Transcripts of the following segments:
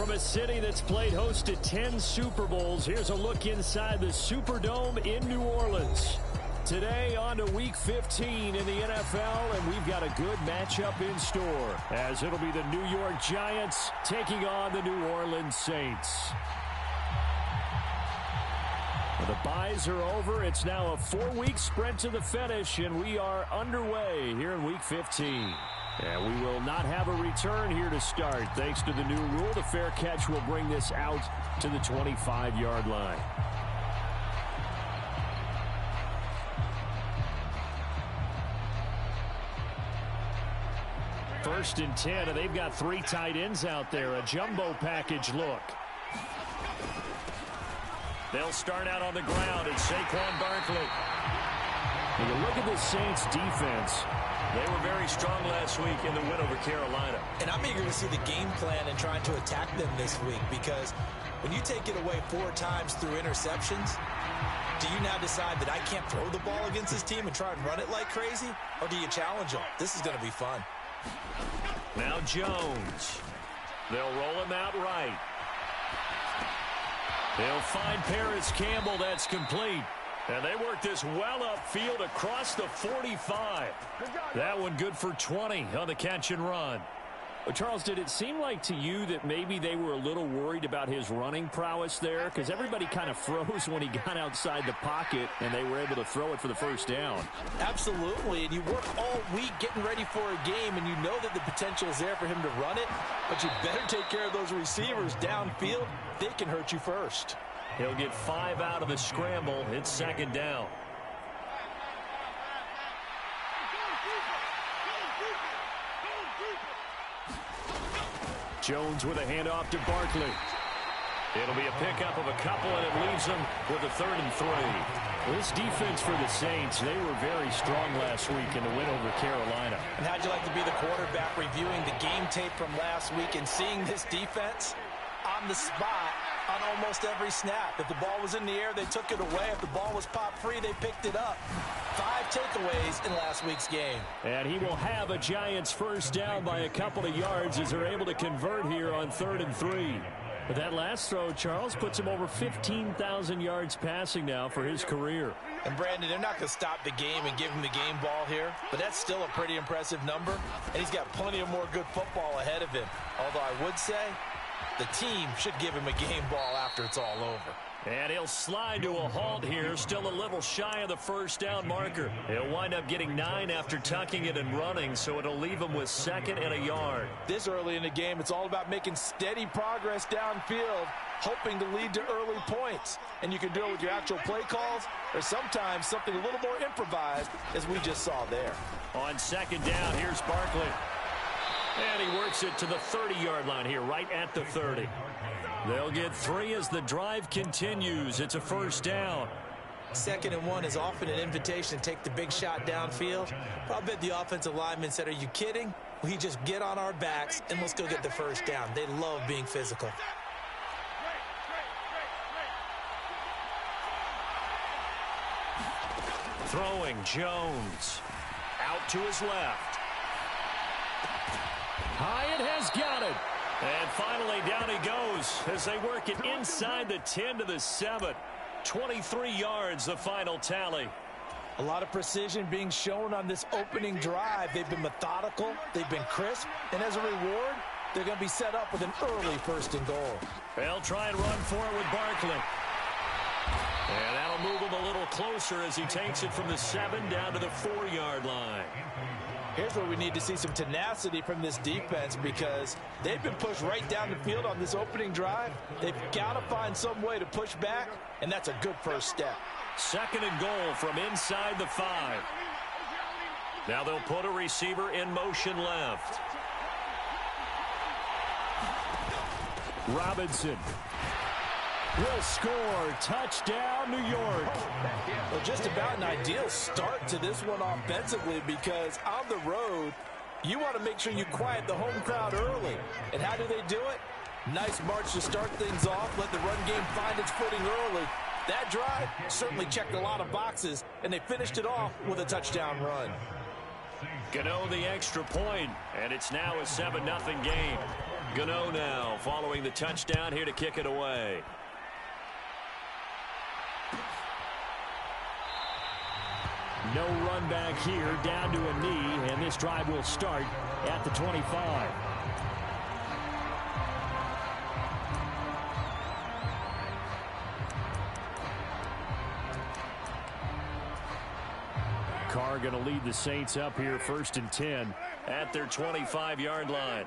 From a city that's played host to 10 Super Bowls, here's a look inside the Superdome in New Orleans. Today on to Week 15 in the NFL, and we've got a good matchup in store, as it'll be the New York Giants taking on the New Orleans Saints. The byes are over. It's now a 4-week sprint to the finish, and we are underway here in Week 15. And we will not have a return here to start. Thanks to the new rule, the fair catch will bring this out to the 25-yard line. First and 10, and they've got 3 tight ends out there. A jumbo package look. They'll start out on the ground, and Saquon Barkley. When you look at the Saints defense, they were very strong last week in the win over Carolina. And I'm eager to see the game plan and trying to attack them this week, because when you take it away 4 times through interceptions, do you now decide that I can't throw the ball against this team and try and run it like crazy? Or do you challenge them? This is going to be fun. Now Jones. They'll roll him out right. They'll find Paris Campbell. That's complete. And they work this well upfield across the 45. That one good for 20 on the catch and run. Well, Charles, did it seem like to you that maybe they were a little worried about his running prowess there? Because everybody kind of froze when he got outside the pocket, and they were able to throw it for the first down. Absolutely, and you work all week getting ready for a game, and you know that the potential is there for him to run it, but you better take care of those receivers downfield. They can hurt you first. He'll get 5 out of the scramble. It's second down. Jones with a handoff to Barkley. It'll be a pickup of a couple, and it leaves them with a 3rd and 3. This defense for the Saints, they were very strong last week in the win over Carolina. And how'd you like to be the quarterback reviewing the game tape from last week and seeing this defense on the spot on almost every snap? If the ball was in the air, they took it away. If the ball was popped free, they picked it up. 5 takeaways in last week's game. And he will have a Giants first down by a couple of yards as they're able to convert here on 3rd and 3. But that last throw, Charles, puts him over 15,000 yards passing now for his career. And, Brandon, they're not going to stop the game and give him the game ball here, but that's still a pretty impressive number, and he's got plenty of more good football ahead of him. Although I would say the team should give him a game ball after it's all over. And he'll slide to a halt here, still a little shy of the first down marker. He'll wind up getting 9 after tucking it and running, so it'll leave him with 2nd and a yard. This early in the game, it's all about making steady progress downfield, hoping to lead to early points. And you can do it with your actual play calls, or sometimes something a little more improvised, as we just saw there. On 2nd down, here's Barkley. And he works it to the 30-yard line here, right at the 30. They'll get 3 as the drive continues. It's a first down. 2nd and 1 is often an invitation to take the big shot downfield. I bet the offensive lineman said, "Are you kidding? We just get on our backs and let's go get the first down." They love being physical. Throwing Jones. Out to his left. Hyatt has got it. And finally, down he goes as they work it inside the 10 to the 7. 23 yards, the final tally. A lot of precision being shown on this opening drive. They've been methodical. They've been crisp. And as a reward, they're going to be set up with an early 1st and goal. They'll try and run for it with Barkley. And that'll move him a little closer as he takes it from the 7 down to the 4-yard line. Here's where we need to see some tenacity from this defense, because they've been pushed right down the field on this opening drive. They've got to find some way to push back, and that's a good first step. 2nd and goal from inside the 5. Now they'll put a receiver in motion left. Robinson will score. Touchdown, New York. Well, just about an ideal start to this one offensively, because on the road, you want to make sure you quiet the home crowd early. And how do they do it? Nice march to start things off. Let the run game find its footing early. That drive certainly checked a lot of boxes, and they finished it off with a touchdown run. Gano the extra point, and it's now a 7-0 game. Gano now following the touchdown here to kick it away. No run back here, down to a knee, and this drive will start at the 25. Carr going to lead the Saints up here 1st and 10 at their 25-yard line.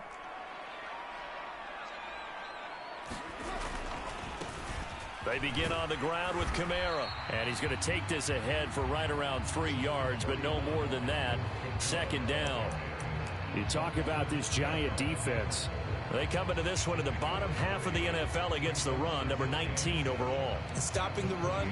They begin on the ground with Kamara, and he's going to take this ahead for right around 3 yards, but no more than that. 2nd down. You talk about this Giant defense. They come into this one in the bottom half of the NFL against the run, number 19 overall. Stopping the run,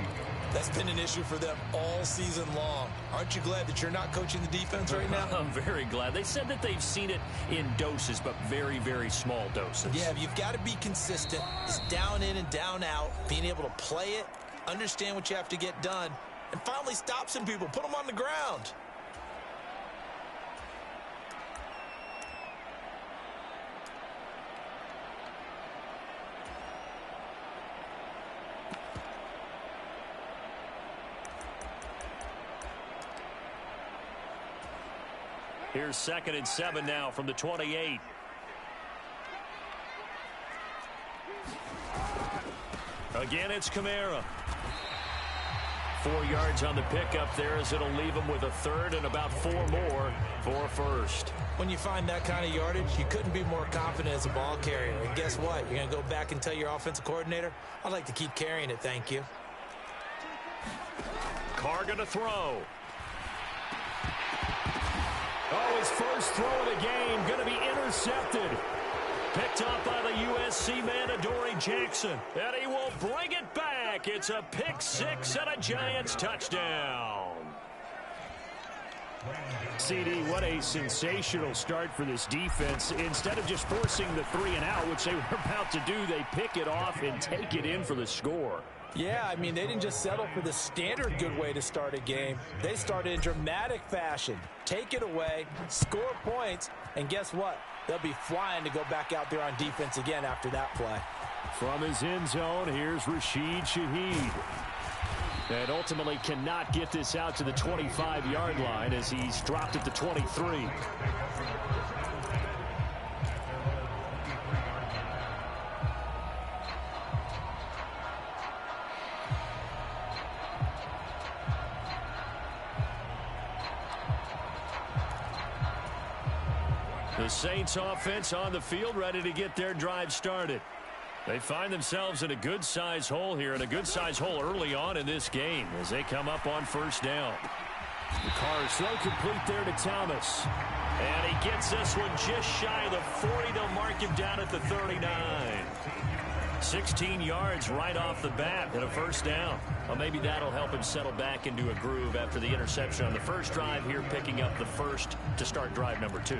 that's been an issue for them all season long. Aren't you glad that you're not coaching the defense right now? I'm very glad. They said that they've seen it in doses, but very, very small doses. Yeah, you've got to be consistent. It's down in and down out, being able to play it, understand what you have to get done, and finally stop some people, put them on the ground. Here's 2nd and 7 now from the 28. Again, it's Kamara. 4 yards on the pickup there as it'll leave him with a 3rd and about 4 more for a 1st. When you find that kind of yardage, you couldn't be more confident as a ball carrier. And guess what? You're going to go back and tell your offensive coordinator, I'd like to keep carrying it, thank you. Carr going to throw. Oh, his first throw of the game going to be intercepted. Picked off by the USC man, Adoree Jackson. And he will bring it back. It's a pick 6 and a Giants touchdown. CD, what a sensational start for this defense. Instead of just forcing the 3 and out, which they were about to do, they pick it off and take it in for the score. Yeah, I mean, they didn't just settle for the standard good way to start a game. They started in dramatic fashion. Take it away, score points, and guess what? They'll be flying to go back out there on defense again after that play. From his end zone, here's Rashid Shaheed. And ultimately cannot get this out to the 25-yard line as he's dropped at the 23. The Saints offense on the field, ready to get their drive started. They find themselves in a good-size hole here, and a good-size hole early on in this game as they come up on 1st down. The Carr's throw complete there to Thomas. And he gets this one just shy of the 40. They'll mark him down at the 39. 16 yards right off the bat and a 1st down. Well, maybe that'll help him settle back into a groove after the interception on the first drive here, picking up the 1st to start drive number 2.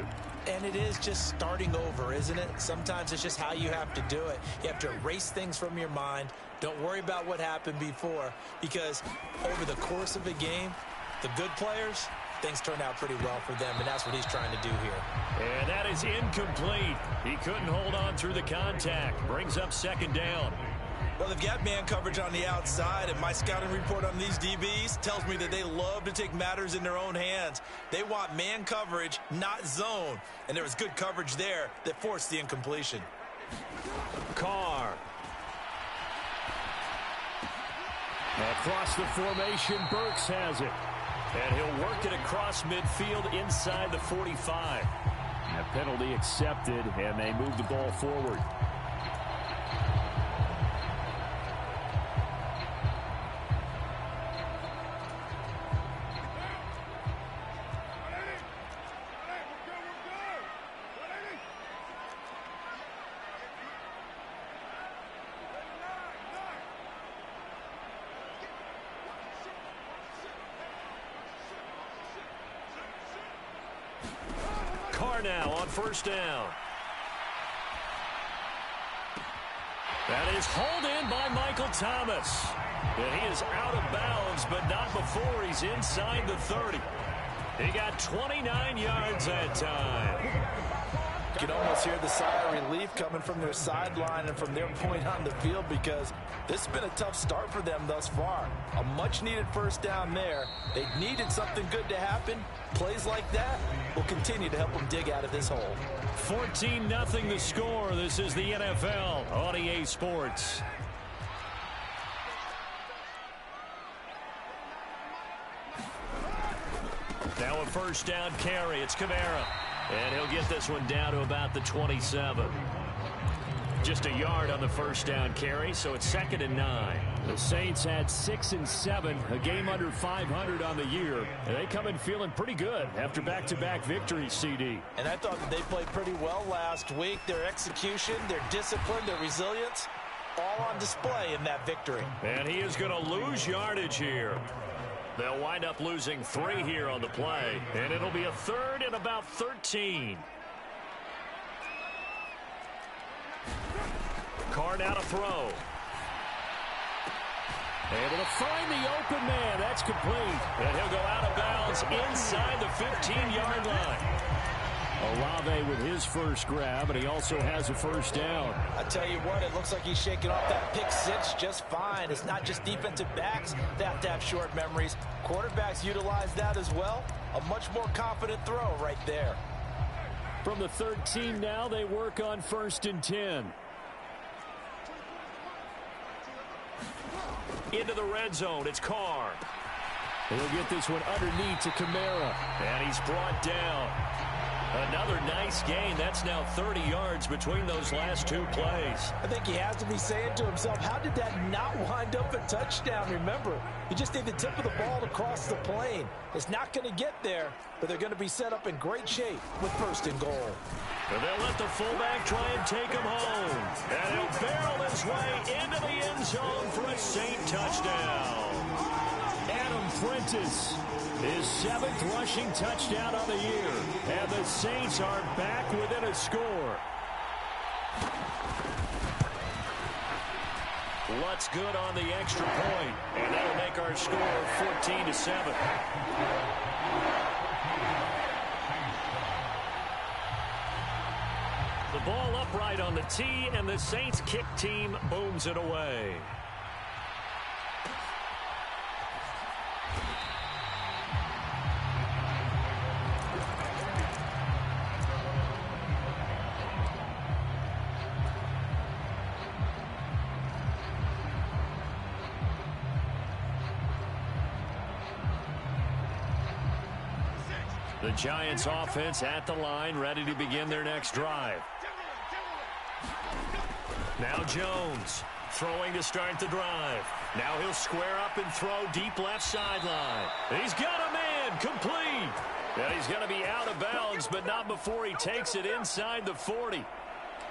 And it is just starting over, isn't it? Sometimes it's just how you have to do it. You have to erase things from your mind. Don't worry about what happened before, because over the course of a game, the good players, things turn out pretty well for them, and that's what he's trying to do here. And that is incomplete. He couldn't hold on through the contact. Brings up 2nd down. Well, they've got man coverage on the outside, and my scouting report on these DBs tells me that they love to take matters in their own hands. They want man coverage, not zone. And there was good coverage there that forced the incompletion. Carr. Across the formation, Burks has it. And he'll work it across midfield inside the 45. A penalty accepted, and they move the ball forward. Carr now on 1st down. That is hauled in by Michael Thomas. And he is out of bounds, but not before he's inside the 30. He got 29 yards that time. You can almost hear the sigh of relief coming from their sideline and from their point on the field, because this has been a tough start for them thus far. A much-needed first down there. They needed something good to happen. Plays like that will continue to help them dig out of this hole. 14-0 the score. This is the NFL on EA Sports. Now a first down carry. It's Kamara. And he'll get this one down to about the 27. Just a yard on the first down carry, so it's 2nd and 9. The Saints had 6 and 7, a game under 500 on the year. And they come in feeling pretty good after back-to-back victories, CD. And I thought that they played pretty well last week. Their execution, their discipline, their resilience, all on display in that victory. And he is going to lose yardage here. They'll wind up losing 3 here on the play, and it'll be a 3rd and about 13. Carr now to throw. Able to find the open man. That's complete. And he'll go out of bounds inside the 15-yard line. Olave with his first grab, and he also has a first down. I tell you what, it looks like he's shaking off that pick six just fine. It's not just defensive backs that have to have short memories. Quarterbacks utilize that as well. A much more confident throw right there. From the 13 now, they work on 1st and 10. Into the red zone, it's Carr. He'll get this one underneath to Kamara, and he's brought down. Another nice gain. That's now 30 yards between those last 2 plays. I think he has to be saying to himself, how did that not wind up a touchdown? Remember, you just need the tip of the ball to cross the plane. It's not going to get there, but they're going to be set up in great shape with 1st and goal. And they'll let the fullback try and take him home. And he'll barrel his way into the end zone for a Saint touchdown. Adam Prentice, his 7th rushing touchdown on the year. And the Saints are back within a score. Lutz good on the extra point. And that'll make our score 14-7. The ball upright on the tee, and the Saints kick team booms it away. The Giants offense at the line, ready to begin their next drive. Now Jones throwing to start the drive. Now he'll square up and throw deep left sideline. He's got a man, complete. And he's going to be out of bounds, but not before he takes it inside the 40.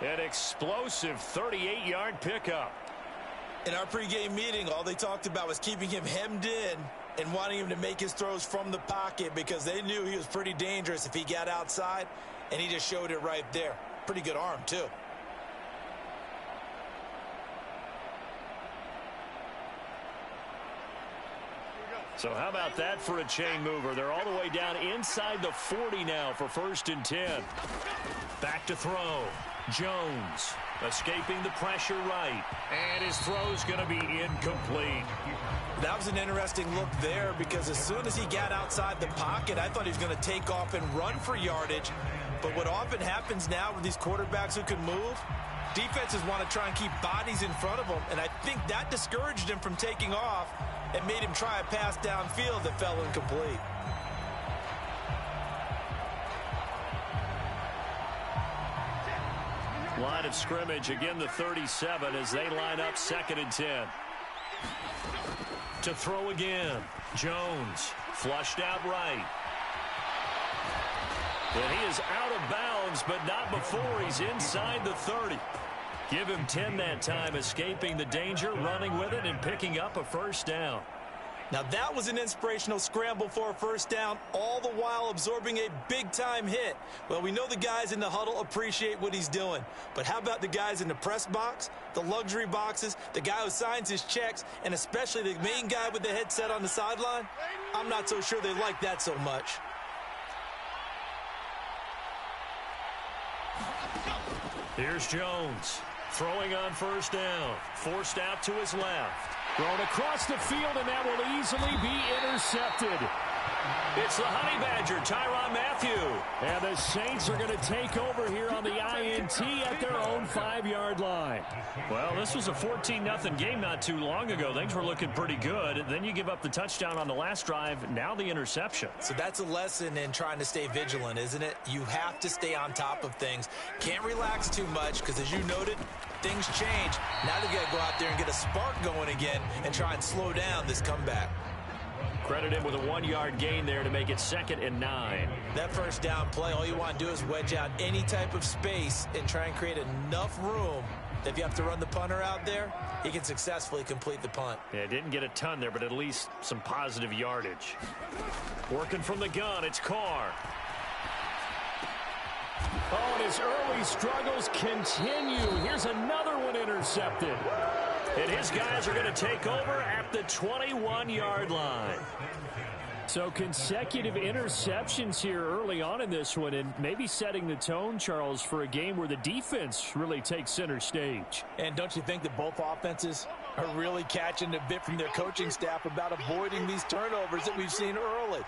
An explosive 38-yard pickup. In our pregame meeting, all they talked about was keeping him hemmed in and wanting him to make his throws from the pocket because they knew he was pretty dangerous if he got outside, and he just showed it right there. Pretty good arm, too. So how about that for a chain mover? They're all the way down inside the 40 now for 1st and 10. Back to throw. Jones escaping the pressure right. And his throw's going to be incomplete. That was an interesting look there because as soon as he got outside the pocket, I thought he was going to take off and run for yardage. But what often happens now with these quarterbacks who can move, defenses want to try and keep bodies in front of them. And I think that discouraged him from taking off and made him try a pass downfield that fell incomplete. Line of scrimmage, again the 37 as they line up 2nd and 10. To throw again. Jones flushed out right. And he is out of bounds, but not before he's inside the 30. Give him 10 that time, escaping the danger, running with it, and picking up a first down. Now that was an inspirational scramble for a first down, all the while absorbing a big-time hit. Well, we know the guys in the huddle appreciate what he's doing. But how about the guys in the press box, the luxury boxes, the guy who signs his checks, and especially the main guy with the headset on the sideline? I'm not so sure they like that so much. Here's Jones throwing on first down. Forced out to his left. Thrown across the field, and that will easily be intercepted. It's the Honey Badger, Tyrann Mathieu. And the Saints are going to take over here on the INT at their own 5-yard line. Well, this was a 14-0 game not too long ago. Things were looking pretty good. Then you give up the touchdown on the last drive. Now the interception. So that's a lesson in trying to stay vigilant, isn't it? You have to stay on top of things. Can't relax too much because, as you noted, things change. Now they got to go out there and get a spark going again and try and slow down this comeback. Credited with a 1-yard gain there to make it 2nd and 9. That first down play, all you want to do is wedge out any type of space and try and create enough room that if you have to run the punter out there, he can successfully complete the punt. Yeah, didn't get a ton there, but at least some positive yardage. Working from the gun, it's Carr. Oh, and his early struggles continue. Here's another one intercepted. And his guys are going to take over at the 21-yard line. So consecutive interceptions here early on in this one, and maybe setting the tone, Charles, for a game where the defense really takes center stage. And don't you think that both offenses are really catching a bit from their coaching staff about avoiding these turnovers that we've seen early?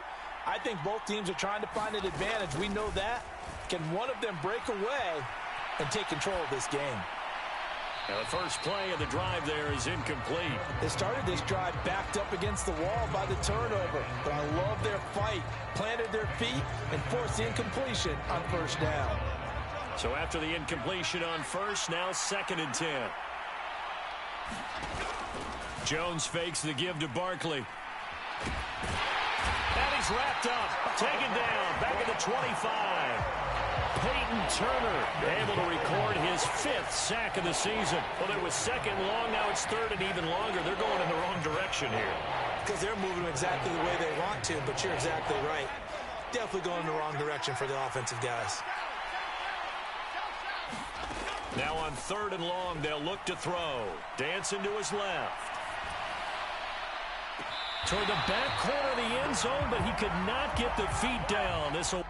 I think both teams are trying to find an advantage. We know that. Can one of them break away and take control of this game? Now the first play of the drive there is incomplete. They started this drive backed up against the wall by the turnover, but I love their fight, planted their feet, and forced the incompletion on first down. So after the incompletion on first, now 2nd and 10. Jones fakes the give to Barkley. And he's wrapped up, taken down, back at the 25. Peyton Turner able to record his 5th sack of the season. Well, it was 2nd long. Now it's 3rd and even longer. They're going in the wrong direction here. Because they're moving exactly the way they want to, but you're exactly right. Definitely going in the wrong direction for the offensive guys. Now on 3rd and long, they'll look to throw. Dancing to his left. Toward the back corner of the end zone, but he could not get the feet down. This will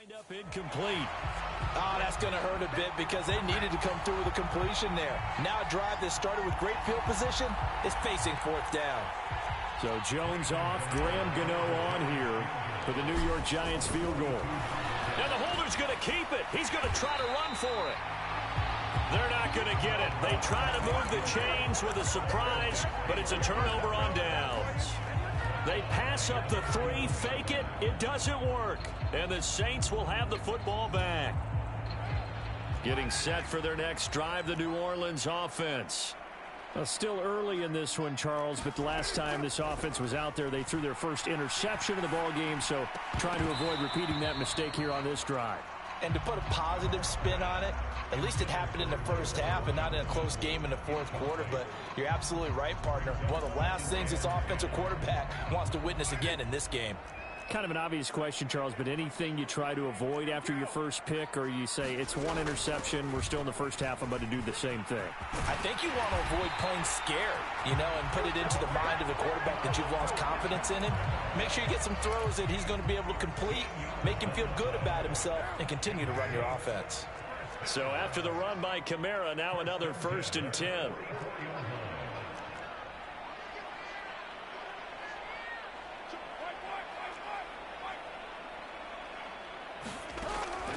Wind up incomplete. Oh, that's going to hurt a bit because they needed to come through with a completion there. Now a drive that started with great field position is facing fourth down. So Jones off, Graham Gano on here for the New York Giants field goal. Now the holder's going to keep it. He's going to try to run for it. They're not going to get it. They try to move the chains with a surprise, but it's a turnover on downs. They pass up the 3, fake it. It doesn't work. And the Saints will have the football back. Getting set for their next drive, the New Orleans offense. Still early in this one, Charles, but the last time this offense was out there, they threw their first interception of the ball game, so trying to avoid repeating that mistake here on this drive. And to put a positive spin on it, at least it happened in the first half and not in a close game in the fourth quarter. But you're absolutely right, partner. One of the last things this offensive quarterback wants to witness again in this game. Kind of an obvious question, Charles, but anything you try to avoid after your first pick, or you say it's one interception, we're still in the first half, I'm going to do the same thing? I think you want to avoid playing scared, and put it into the mind of the quarterback that you've lost confidence in him. Make sure you get some throws that he's going to be able to complete, make him feel good about himself, and continue to run your offense. So after the run by Kamara, now another 1st and 10.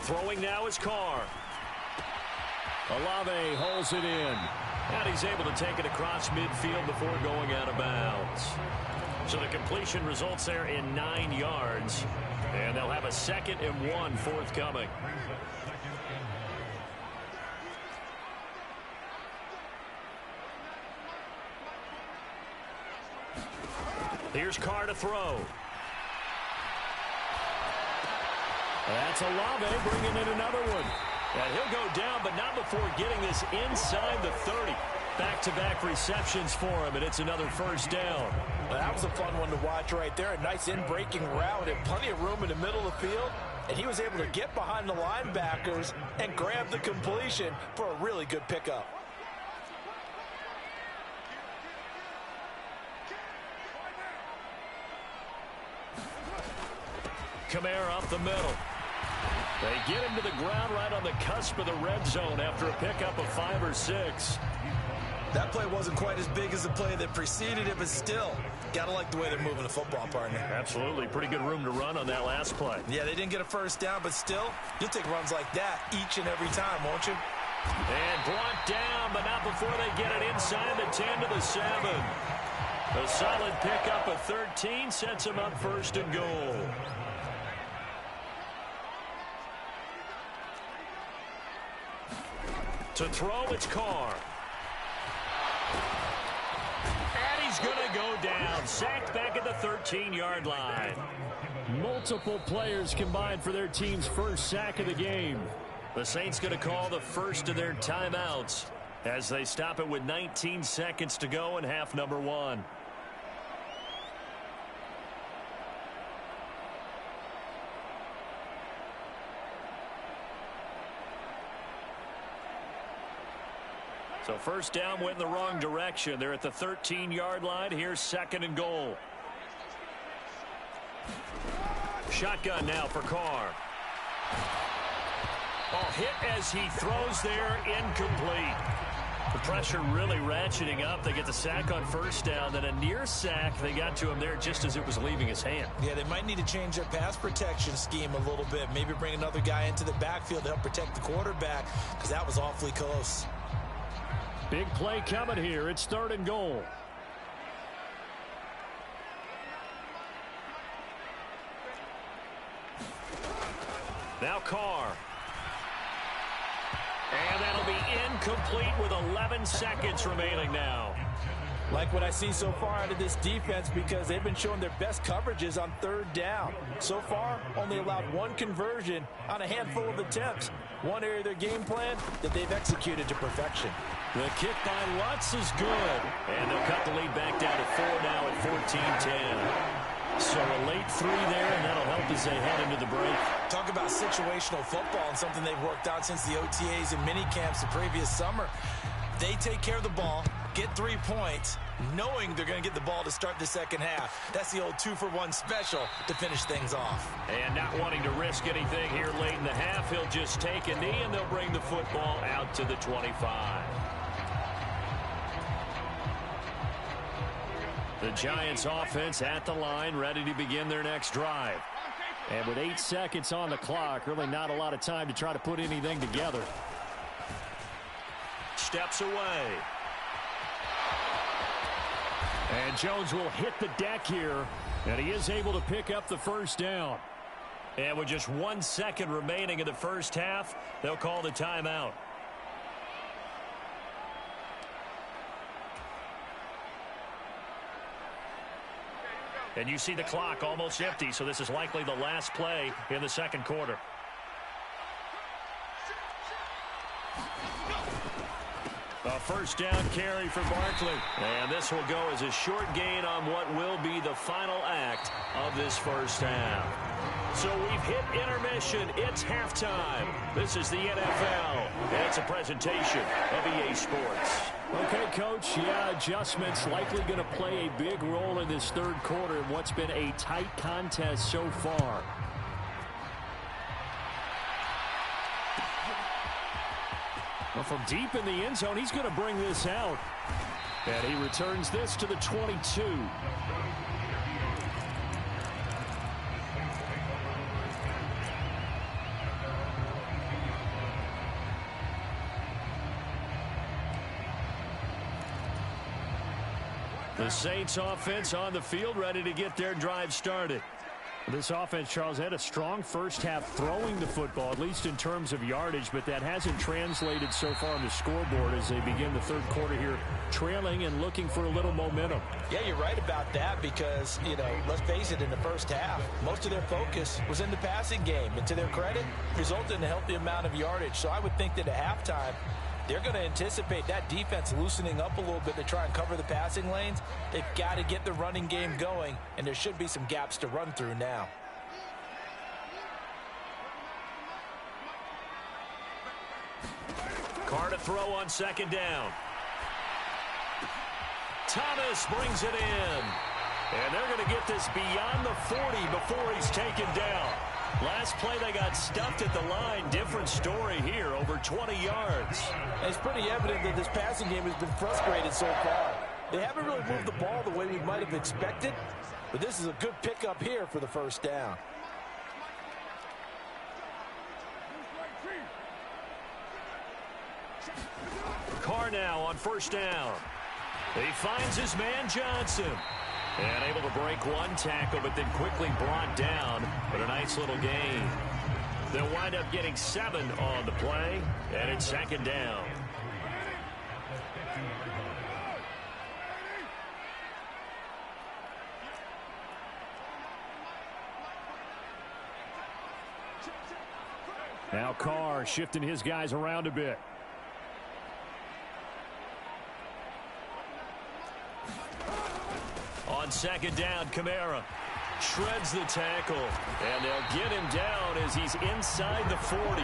Throwing now is Carr. Olave holds it in. And he's able to take it across midfield before going out of bounds. So the completion results there in 9 yards. And they'll have a 2nd and 1 forthcoming. Here's Carr to throw. That's Olave bringing in another one. And he'll go down, but not before getting this inside the 30. Back-to-back receptions for him, and it's another 1st down. Well, that was a fun one to watch right there. A nice in-breaking route and plenty of room in the middle of the field. And he was able to get behind the linebackers and grab the completion for a really good pickup. Kamara up the middle. They get him to the ground right on the cusp of the red zone after a pickup of 5 or 6. That play wasn't quite as big as the play that preceded it, but still, gotta like the way they're moving the football, partner. Absolutely. Pretty good room to run on that last play. Yeah, they didn't get a 1st down, but still, you'll take runs like that each and every time, won't you? And brought down, but not before they get it inside the 10 to the 7. A solid pickup of 13 sets him up 1st and goal. To throw, it's Carr. And he's going to go down. Sacked back at the 13-yard line. Multiple players combined for their team's first sack of the game. The Saints going to call the first of their timeouts as they stop it with 19 seconds to go in half number 1. So 1st down went in the wrong direction. They're at the 13-yard line. Here's 2nd and goal. Shotgun now for Carr. Oh, hit as he throws there, incomplete. The pressure really ratcheting up. They get the sack on 1st down, then a near sack. They got to him there just as it was leaving his hand. Yeah, they might need to change their pass protection scheme a little bit. Maybe bring another guy into the backfield to help protect the quarterback, because that was awfully close. Big play coming here. It's 3rd and goal. Now Carr. And that'll be incomplete with 11 seconds remaining now. Like what I see so far out of this defense, because they've been showing their best coverages on 3rd down. So far, only allowed 1 conversion on a handful of attempts. One area of their game plan that they've executed to perfection. The kick by Lutz is good. And they'll cut the lead back down to 4 now at 14-10. So a late 3 there, and that'll help as they head into the break. Talk about situational football and something they've worked out since the OTAs and mini camps the previous summer. They take care of the ball, get 3 points, knowing they're going to get the ball to start the second half. That's the old 2-for-1 special to finish things off. And not wanting to risk anything here late in the half, he'll just take a knee, and they'll bring the football out to the 25. The Giants offense at the line, ready to begin their next drive. And with 8 seconds on the clock, really not a lot of time to try to put anything together. Steps away. And Jones will hit the deck here, and he is able to pick up the first down. And with just 1 second remaining in the first half, they'll call the timeout. And you see the clock almost empty, so this is likely the last play in the second quarter. A first down carry for Barkley. And this will go as a short gain on what will be the final act of this first half. So we've hit intermission. It's halftime. This is the NFL, and it's a presentation of EA Sports. Okay, Coach, yeah, adjustments likely going to play a big role in this third quarter in what's been a tight contest so far. Well, from deep in the end zone, he's going to bring this out. And he returns this to the 22. The Saints offense on the field, ready to get their drive started. This offense, Charles, had a strong first half throwing the football, at least in terms of yardage, but that hasn't translated so far on the scoreboard as they begin the third quarter here, trailing and looking for a little momentum. Yeah, you're right about that because, let's face it, in the first half, most of their focus was in the passing game. And to their credit, resulted in a healthy amount of yardage. So I would think that at halftime, they're going to anticipate that defense loosening up a little bit to try and cover the passing lanes. They've got to get the running game going, and there should be some gaps to run through now. Carr to throw on second down. Thomas brings it in. And they're going to get this beyond the 40 before he's taken down. Last play, they got stuffed at the line. Different story here, over 20 yards. And it's pretty evident that this passing game has been frustrated so far. They haven't really moved the ball the way we might have expected, but this is a good pickup here for the first down. Carr now on first down. He finds his man Johnson. And able to break one tackle, but then quickly brought down. But a nice little gain. They'll wind up getting 7 on the play, and it's second down. Now Carr shifting his guys around a bit. On second down, Kamara shreds the tackle, and they'll get him down as he's inside the 40.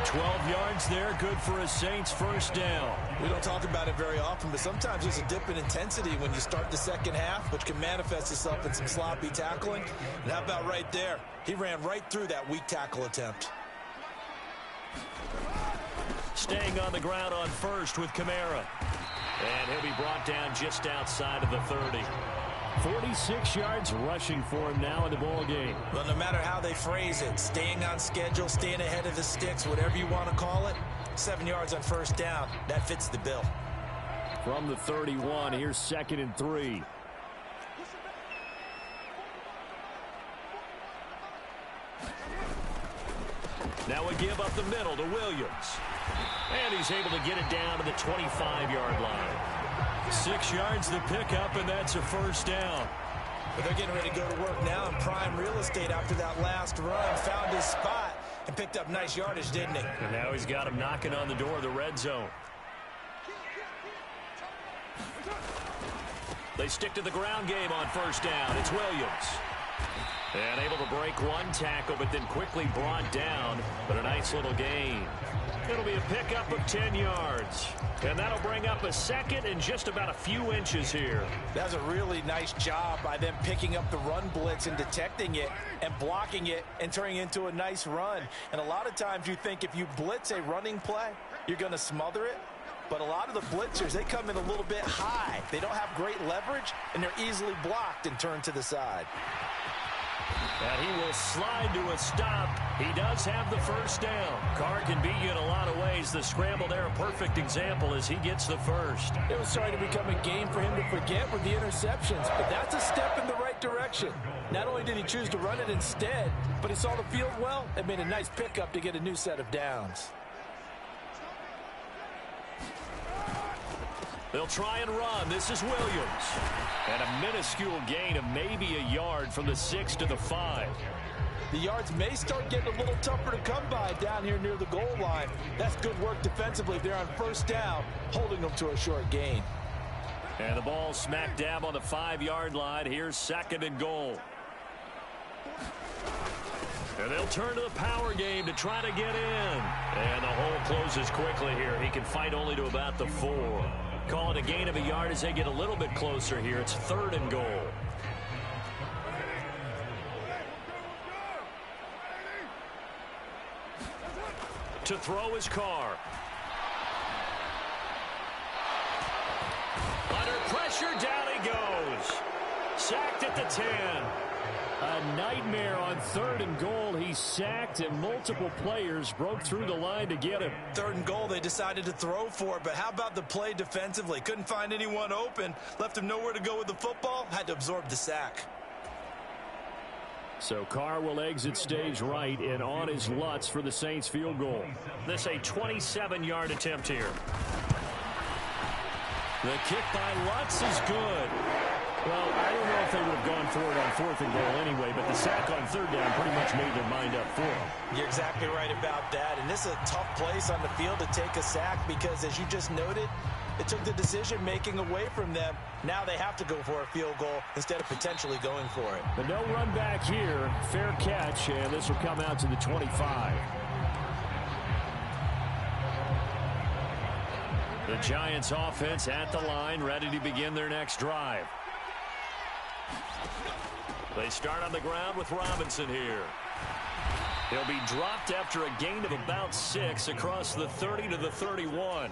12 yards there, good for a Saints first down. We don't talk about it very often, but sometimes there's a dip in intensity when you start the second half, which can manifest itself in some sloppy tackling. And how about right there? He ran right through that weak tackle attempt. Staying on the ground on first with Kamara. And he'll be brought down just outside of the 30. 46 yards rushing for him now in the ball game. Well, no matter how they phrase it, staying on schedule, staying ahead of the sticks, whatever you want to call it, 7 yards on first down, that fits the bill. From the 31, here's 2nd and 3. Now we give up the middle to Williams. And he's able to get it down to the 25-yard line. 6 yards the pickup, and that's a first down. But they're getting ready to go to work now in prime real estate after that last run. Found his spot and picked up nice yardage, didn't he? And now he's got him knocking on the door of the red zone. They stick to the ground game on first down. It's Williams. And able to break one tackle, but then quickly brought down. But a nice little gain. It'll be a pickup of 10 yards. And that'll bring up a second and just about a few inches here. That's a really nice job by them picking up the run blitz and detecting it and blocking it and turning it into a nice run. And a lot of times you think if you blitz a running play, you're going to smother it. But a lot of the blitzers, they come in a little bit high. They don't have great leverage, and they're easily blocked and turned to the side. And he will slide to a stop. He does have the first down. Carr can beat you in a lot of ways. The scramble there, a perfect example as he gets the first. It was starting to become a game for him to forget with the interceptions, but that's a step in the right direction. Not only did he choose to run it instead, but he saw the field well and made a nice pickup to get a new set of downs. They'll try and run. This is Williams. And a minuscule gain of maybe a yard from the 6 to the 5. The yards may start getting a little tougher to come by down here near the goal line. That's good work defensively. They're on first down, holding them to a short gain. And the ball smack dab on the 5-yard line. Here's 2nd and goal. And they'll turn to the power game to try to get in. And the hole closes quickly here. He can fight only to about the 4. Call it a gain of a yard as they get a little bit closer here. It's 3rd and goal. To throw his Carr. Under pressure, down he goes. Sacked at the 10. A nightmare on 3rd and goal. He sacked and multiple players broke through the line to get him. 3rd and goal, they decided to throw for it, but how about the play defensively? Couldn't find anyone open, left him nowhere to go with the football, had to absorb the sack. So Carr will exit stage right and on his Lutz for the Saints field goal. This a 27-yard attempt here. The kick by Lutz is good. Well, I don't know if they would have gone for it on 4th and goal anyway, but the sack on 3rd down pretty much made their mind up for them. You're exactly right about that, and this is a tough place on the field to take a sack because, as you just noted, it took the decision-making away from them. Now they have to go for a field goal instead of potentially going for it. But no run back here. Fair catch, and this will come out to the 25. The Giants offense at the line, ready to begin their next drive. They start on the ground with Robinson here. He'll be dropped after a gain of about 6 across the 30 to the 31.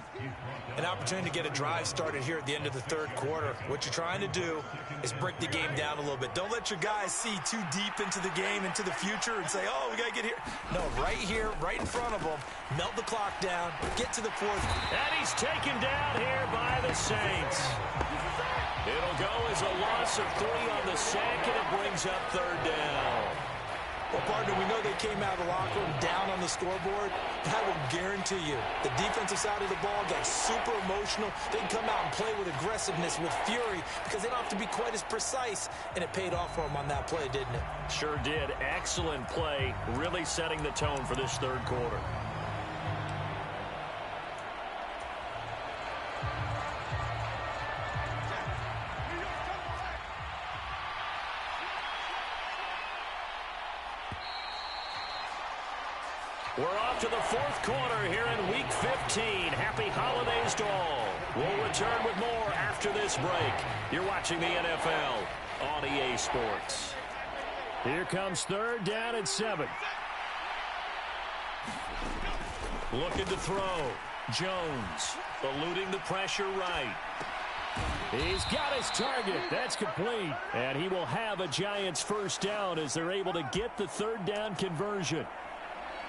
An opportunity to get a drive started here at the end of the 3rd quarter. What you're trying to do is break the game down a little bit. Don't let your guys see too deep into the game, into the future, and say, oh, we got to get here. No, right here, right in front of them, melt the clock down, get to the 4th. And he's taken down here by the Saints. It'll go as a loss of 3 on the sack, and it brings up 3rd down. Well, partner, we know they came out of the locker room down on the scoreboard. I will guarantee you, the defensive side of the ball got super emotional. They can come out and play with aggressiveness, with fury, because they don't have to be quite as precise. And it paid off for them on that play, didn't it? Sure did. Excellent play, really setting the tone for this 3rd quarter. We're off to the 4th quarter here in Week 15. Happy holidays to all. We'll return with more after this break. You're watching the NFL on EA Sports. Here comes 3rd down and 7. Looking to throw. Jones eluding the pressure right. He's got his target. That's complete. And he will have a Giants first down as they're able to get the 3rd down conversion.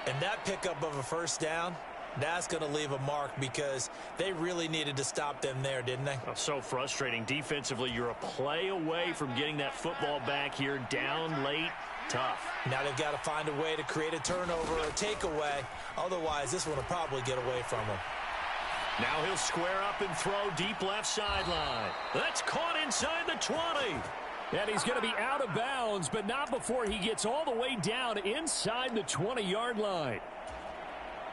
And that pickup of a first down, that's going to leave a mark because they really needed to stop them there, didn't they? Oh, so frustrating. Defensively, you're a play away from getting that football back here down late. Tough. Now they've got to find a way to create a turnover or a takeaway. Otherwise, this one will probably get away from them. Now he'll square up and throw deep left sideline. That's caught inside the 20. And he's going to be out of bounds, but not before he gets all the way down inside the 20-yard line.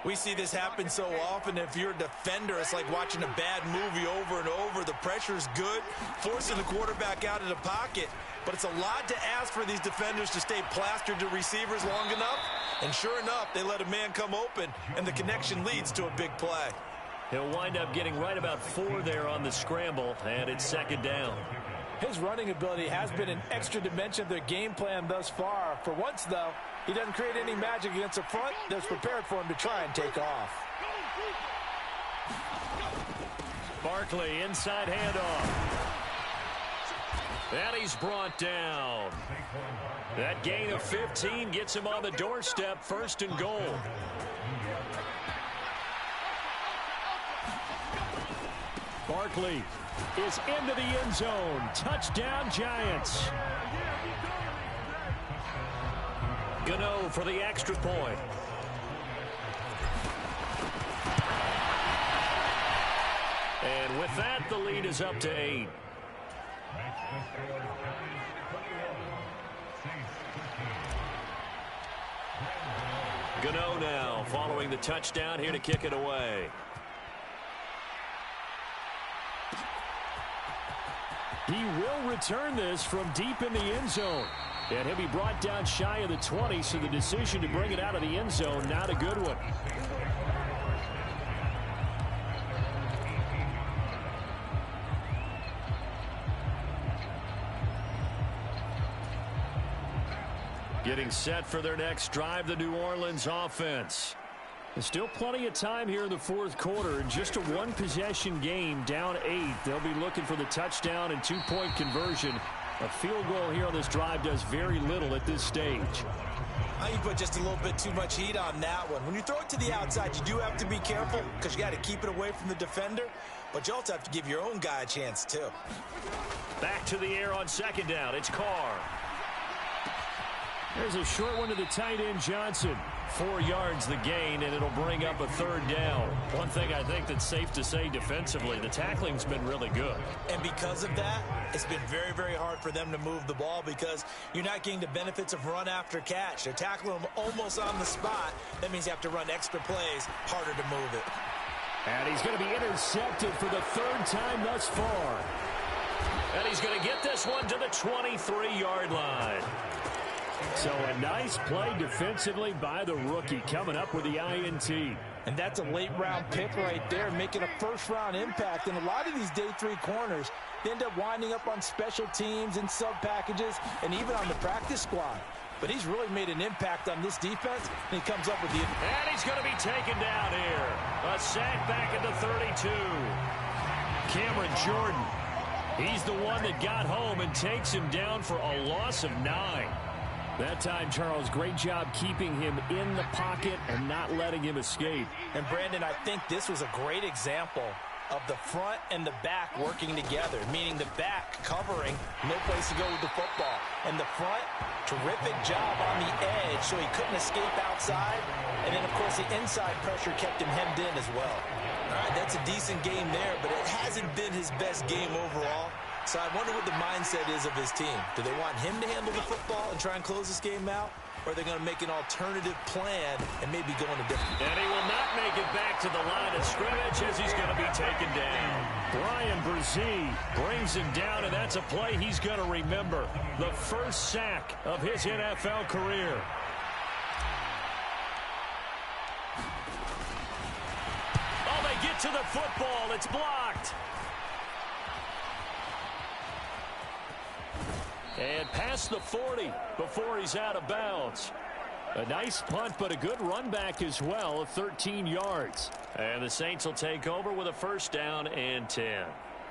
We see this happen so often. If you're a defender, it's like watching a bad movie over and over. The pressure's good, forcing the quarterback out of the pocket. But it's a lot to ask for these defenders to stay plastered to receivers long enough. And sure enough, they let a man come open, and the connection leads to a big play. He'll wind up getting right about 4 there on the scramble, and it's second down. His running ability has been an extra dimension of their game plan thus far. For once, though, he doesn't create any magic against the front that's prepared for him to try and take off. Barkley, inside handoff. And he's brought down. That gain of 15 gets him on the doorstep, 1st and goal. Barkley is into the end zone. Touchdown, Giants. Gano for the extra point. And with that, the lead is up to 8. Gano now following the touchdown, here to kick it away. He will return this from deep in the end zone. And he'll be brought down shy of the 20, so the decision to bring it out of the end zone, not a good one. Getting set for their next drive, the New Orleans offense. There's still plenty of time here in the 4th quarter. In just a 1-possession game, down 8. They'll be looking for the touchdown and 2-point conversion. A field goal here on this drive does very little at this stage. You put just a little bit too much heat on that one. When you throw it to the outside, you do have to be careful because you got to keep it away from the defender. But you also have to give your own guy a chance, too. Back to the air on 2nd down. It's Carr. There's a short one to the tight end, Johnson. 4 yards the gain, and it'll bring up a 3rd down. One thing I think that's safe to say defensively, the tackling's been really good. And because of that, it's been very, very hard for them to move the ball because you're not getting the benefits of run after catch. They're tackling them almost on the spot. That means you have to run extra plays, harder to move it. And he's going to be intercepted for the 3rd time thus far. And he's going to get this one to the 23-yard line. So a nice play defensively by the rookie, coming up with the INT. And that's a late-round pick right there, making a first-round impact. And a lot of these day 3 corners, they end up winding up on special teams and sub-packages and even on the practice squad. But he's really made an impact on this defense, and he comes up with the... And he's going to be taken down here. A sack back at the 32. Cameron Jordan, he's the one that got home and takes him down for a loss of 9. That time, Charles, great job keeping him in the pocket and not letting him escape. And, Brandon, I think this was a great example of the front and the back working together, meaning the back covering, no place to go with the football. And the front, terrific job on the edge so he couldn't escape outside. And then, of course, the inside pressure kept him hemmed in as well. All right, that's a decent game there, but it hasn't been his best game overall. So I wonder what the mindset is of his team. Do they want him to handle the football and try and close this game out? Or are they going to make an alternative plan and maybe go in a different... And he will not make it back to the line of scrimmage as he's going to be taken down. Brian Brzee brings him down, and that's a play he's going to remember. The first sack of his NFL career. Oh, they get to the football. It's blocked. And past the 40 before he's out of bounds. A nice punt, but a good run back as well of 13 yards. And the Saints will take over with a 1st down and 10.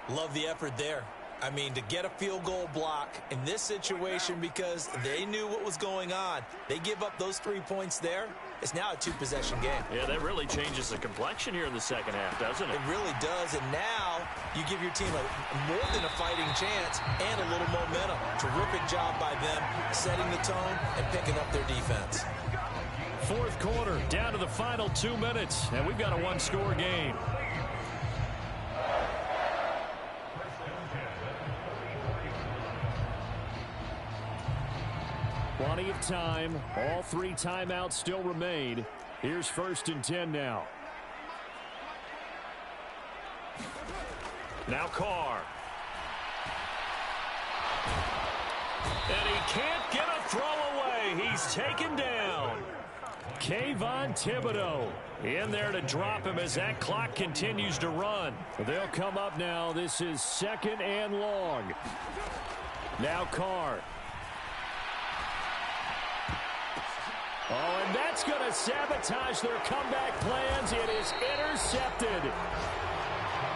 Love the effort there. I mean, to get a field goal block in this situation because they knew what was going on. They give up those 3 points there. It's now a 2-possession game. Yeah, that really changes the complexion here in the second half, doesn't it? It really does, and now you give your team more than a fighting chance and a little momentum. Terrific job by them setting the tone and picking up their defense. 4th quarter, down to the final 2 minutes, and we've got a 1-score game. Plenty of time. All 3 timeouts still remain. Here's 1st and 10 now. Now Carr. And he can't get a throw away. He's taken down. Kayvon Thibodeau in there to drop him as that clock continues to run. They'll come up now. This is 2nd and long. Now Carr. Oh, and that's going to sabotage their comeback plans. It is intercepted.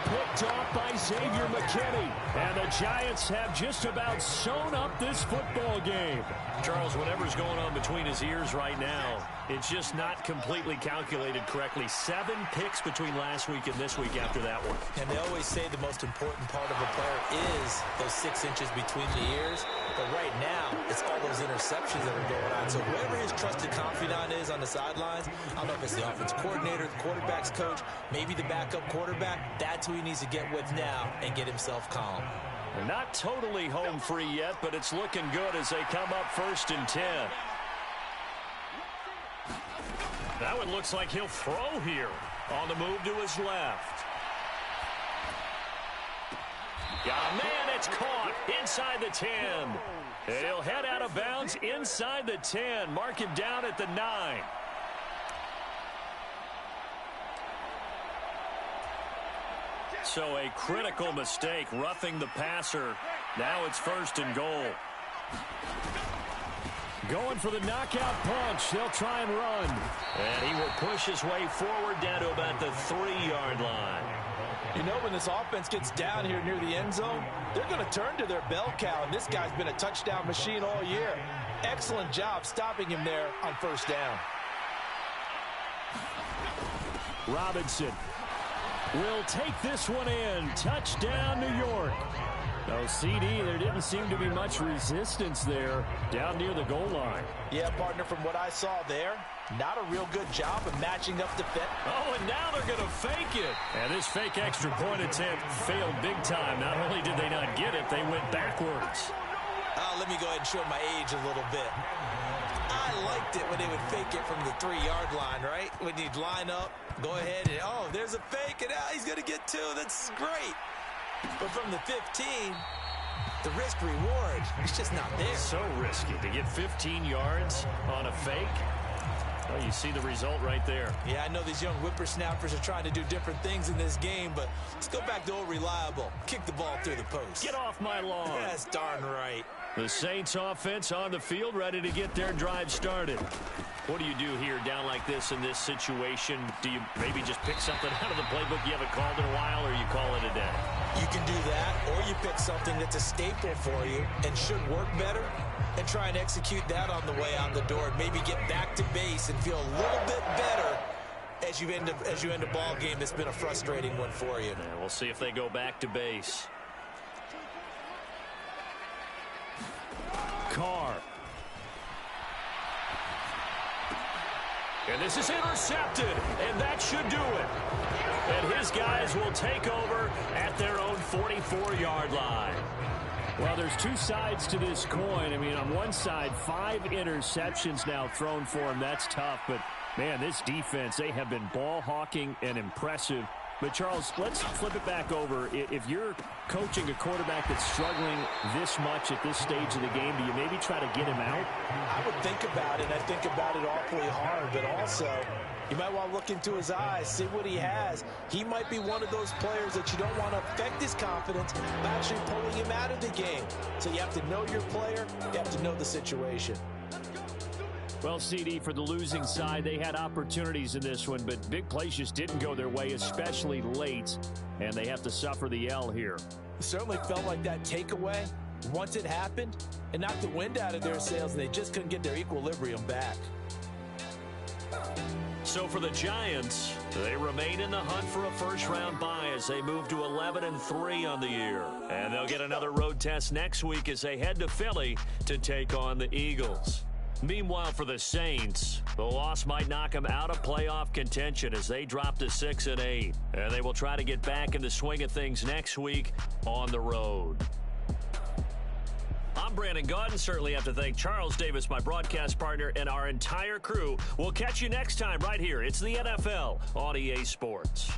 Picked off by Xavier McKinney. And the Giants have just about sewn up this football game. Charles, whatever's going on between his ears right now, it's just not completely calculated correctly. 7 picks between last week and this week after that one. And they always say the most important part of a player is those 6 inches between the ears. But right now, it's all those interceptions that are going on. So whoever his trusted confidant is on the sidelines, I don't know if it's the offense coordinator, the quarterback's coach, maybe the backup quarterback, that's who he needs to get with now and get himself calm. They're not totally home free yet, but it's looking good as they come up 1st and 10. That one looks like he'll throw here on the move to his left. Yeah, man, it's caught inside the 10. And he'll head out of bounds inside the 10. Mark him down at the 9. So a critical mistake, roughing the passer. Now it's 1st and goal. Going for the knockout punch. They'll try and run. And he will push his way forward down to about the 3-yard line. You know, when this offense gets down here near the end zone, they're going to turn to their bell cow, and this guy's been a touchdown machine all year. Excellent job stopping him there on 1st down. Robinson will take this one in. Touchdown, New York. No, CD, there didn't seem to be much resistance there down near the goal line. Yeah, partner, from what I saw there, not a real good job of matching up the fit. Oh, and now they're going to fake it. And this fake extra point attempt failed big time. Not only did they not get it, they went backwards. Let me go ahead and show my age a little bit. I liked it when they would fake it from the 3-yard line, right? When you'd line up, go ahead and, oh, there's a fake, and he's going to get 2. That's great. But from the 15, the risk-reward is just not there. So risky to get 15 yards on a fake. Well, you see the result right there. Yeah, I know these young whippersnappers are trying to do different things in this game, but let's go back to old reliable. Kick the ball through the post. Get off my lawn. That's darn right. The Saints offense on the field, ready to get their drive started. What do you do here down like this in this situation? Do you maybe just pick something out of the playbook you haven't called in a while, or you call it a day? You can do that, or you pick something that's a staple for you and should work better and try and execute that on the way out the door and maybe get back to base and feel a little bit better as you end a ball game that's been a frustrating one for you. Yeah, we'll see if they go back to base. Carr. And this is intercepted, and that should do it. And his guys will take over at their own 44-yard line. Well, there's 2 sides to this coin. I mean, on one side, 5 interceptions now thrown for him. That's tough, but, man, this defense, they have been ball hawking and impressive. But, Charles, let's flip it back over. If you're coaching a quarterback that's struggling this much at this stage of the game, do you maybe try to get him out? I would think about it. I think about it awfully hard, but also you might want to look into his eyes, see what he has. He might be one of those players that you don't want to affect his confidence by actually pulling him out of the game. So you have to know your player. You have to know the situation. Well, CD, for the losing side, they had opportunities in this one, but big plays just didn't go their way, especially late, and they have to suffer the L here. It certainly felt like that takeaway, once it happened, it knocked the wind out of their sails, and they just couldn't get their equilibrium back. So for the Giants, they remain in the hunt for a first-round bye as they move to 11-3 on the year. And they'll get another road test next week as they head to Philly to take on the Eagles. Meanwhile, for the Saints, the loss might knock them out of playoff contention as they drop to 6-8. And they will try to get back in the swing of things next week on the road. I'm Brandon Gaudin. Certainly have to thank Charles Davis, my broadcast partner, and our entire crew. We'll catch you next time right here. It's the NFL on EA Sports.